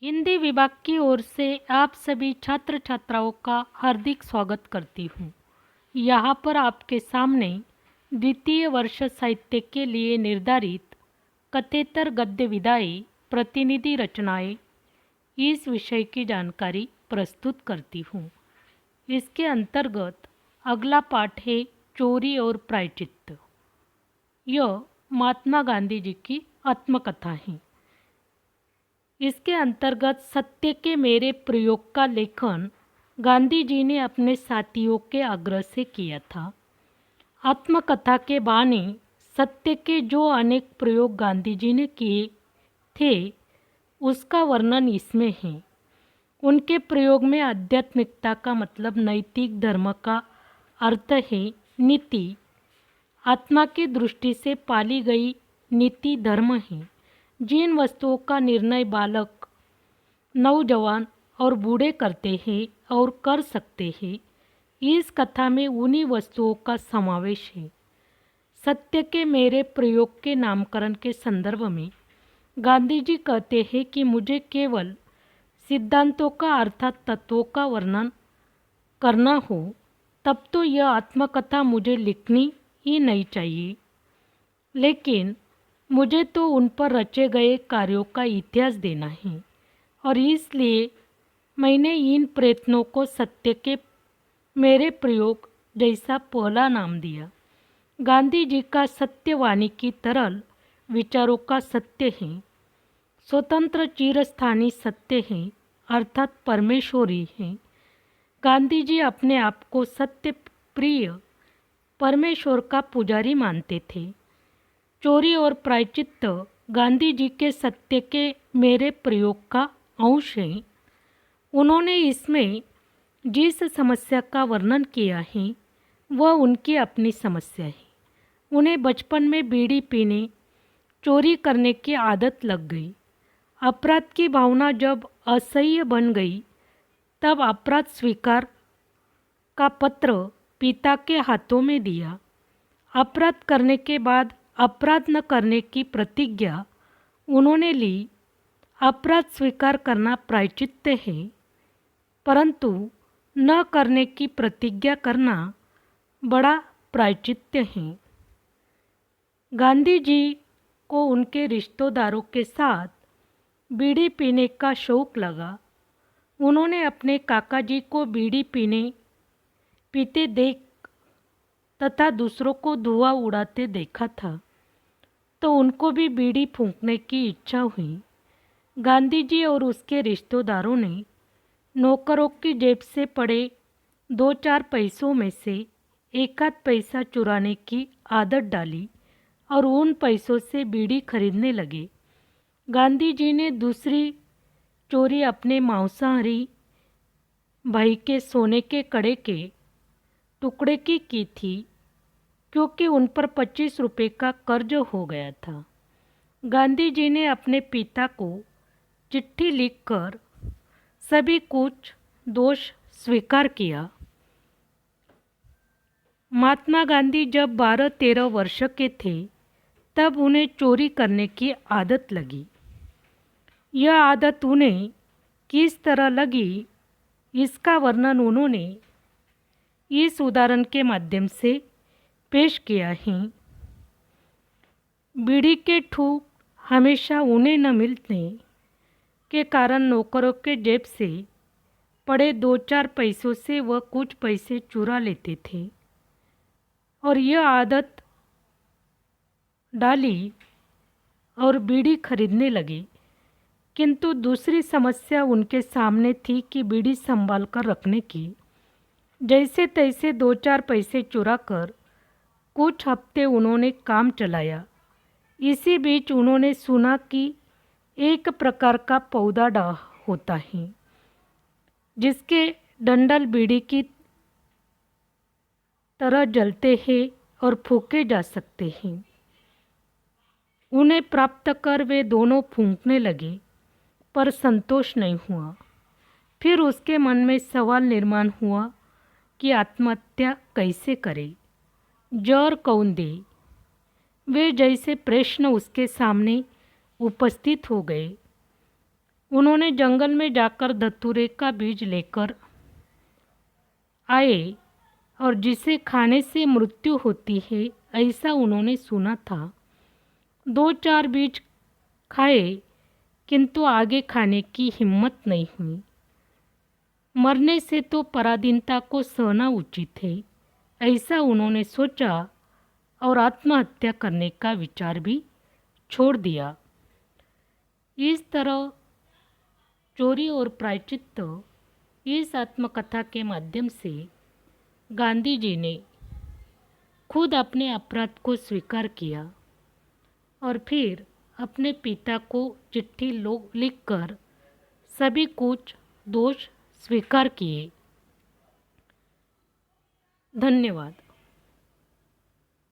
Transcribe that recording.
हिंदी विभाग की ओर से आप सभी छात्र छात्राओं का हार्दिक स्वागत करती हूँ। यहाँ पर आपके सामने द्वितीय वर्ष साहित्य के लिए निर्धारित कथेतर गद्य विधाएँ प्रतिनिधि रचनाएँ इस विषय की जानकारी प्रस्तुत करती हूँ। इसके अंतर्गत अगला पाठ है चोरी और प्रायश्चित्त। यह महात्मा गांधी जी की आत्मकथा है। इसके अंतर्गत सत्य के मेरे प्रयोग का लेखन गांधी जी ने अपने साथियों के आग्रह से किया था। आत्मकथा के बहाने सत्य के जो अनेक प्रयोग गांधी जी ने किए थे उसका वर्णन इसमें है। उनके प्रयोग में आध्यात्मिकता का मतलब नैतिक धर्म का अर्थ है नीति। आत्मा की दृष्टि से पाली गई नीति धर्म है। जिन वस्तुओं का निर्णय बालक, नौजवान और बूढ़े करते हैं और कर सकते हैं, इस कथा में उन्हीं वस्तुओं का समावेश है। सत्य के मेरे प्रयोग के नामकरण के संदर्भ में गांधी जी कहते हैं कि मुझे केवल सिद्धांतों का अर्थात तत्वों का वर्णन करना हो तब तो यह आत्मकथा मुझे लिखनी ही नहीं चाहिए, लेकिन मुझे तो उन पर रचे गए कार्यों का इतिहास देना है और इसलिए मैंने इन प्रयत्नों को सत्य के मेरे प्रयोग जैसा पहला नाम दिया। गांधी जी का सत्यवाणी की तरल विचारों का सत्य है, स्वतंत्र चिरस्थानी सत्य है अर्थात परमेश्वरी है। गांधी जी अपने आप को सत्य प्रिय परमेश्वर का पुजारी मानते थे। चोरी और प्रायश्चित्त गांधी जी के सत्य के मेरे प्रयोग का अंश है। उन्होंने इसमें जिस समस्या का वर्णन किया है वह उनकी अपनी समस्या है। उन्हें बचपन में बीड़ी पीने, चोरी करने की आदत लग गई। अपराध की भावना जब असह्य बन गई तब अपराध स्वीकार का पत्र पिता के हाथों में दिया। अपराध करने के बाद अपराध न करने की प्रतिज्ञा उन्होंने ली। अपराध स्वीकार करना प्रायश्चित्त है, परंतु न करने की प्रतिज्ञा करना बड़ा प्रायश्चित्त है। गांधी जी को उनके रिश्तेदारों के साथ बीड़ी पीने का शौक लगा। उन्होंने अपने काका जी को बीड़ी पीते देख तथा दूसरों को धुआं उड़ाते देखा था, तो उनको भी बीड़ी फूंकने की इच्छा हुई। गांधी जी और उसके रिश्तेदारों ने नौकरों की जेब से पड़े 2-4 पैसों में से एक आध पैसा चुराने की आदत डाली और उन पैसों से बीड़ी खरीदने लगे। गांधी जी ने दूसरी चोरी अपने मांसाहारी भाई के सोने के कड़े के टुकड़े की थी, क्योंकि उन पर 25 रुपये का कर्ज हो गया था। गांधी जी ने अपने पिता को चिट्ठी लिखकर सभी कुछ दोष स्वीकार किया। महात्मा गांधी जब 12-13 वर्ष के थे तब उन्हें चोरी करने की आदत लगी। यह आदत उन्हें किस तरह लगी इसका वर्णन उन्होंने इस उदाहरण के माध्यम से पेश किया है। बीड़ी के ठूक हमेशा उन्हें न मिलने के कारण नौकरों के जेब से पड़े 2-4 पैसों से वह कुछ पैसे चुरा लेते थे और यह आदत डाली और बीड़ी खरीदने लगे। किंतु दूसरी समस्या उनके सामने थी कि बीड़ी संभाल कर रखने की। जैसे तैसे 2-4 पैसे चुराकर कुछ हफ्ते उन्होंने काम चलाया। इसी बीच उन्होंने सुना कि एक प्रकार का पौधा होता है जिसके डंडल बीड़ी की तरह जलते हैं और फूंके जा सकते हैं। उन्हें प्राप्त कर वे दोनों फूंकने लगे, पर संतोष नहीं हुआ। फिर उसके मन में सवाल निर्माण हुआ कि आत्महत्या कैसे करे, जौहर कौन दे। वे जैसे प्रश्न उसके सामने उपस्थित हो गए। उन्होंने जंगल में जाकर धतूरे का बीज लेकर आए और जिसे खाने से मृत्यु होती है ऐसा उन्होंने सुना था। 2-4 बीज खाए किंतु आगे खाने की हिम्मत नहीं हुई। मरने से तो पराधीनता को सहना उचित है, ऐसा उन्होंने सोचा और आत्महत्या करने का विचार भी छोड़ दिया। इस तरह चोरी और प्रायश्चित्त इस आत्मकथा के माध्यम से गांधी जी ने खुद अपने अपराध को स्वीकार किया और फिर अपने पिता को चिट्ठी लिखकर सभी कुछ दोष स्वीकार किए। धन्यवाद।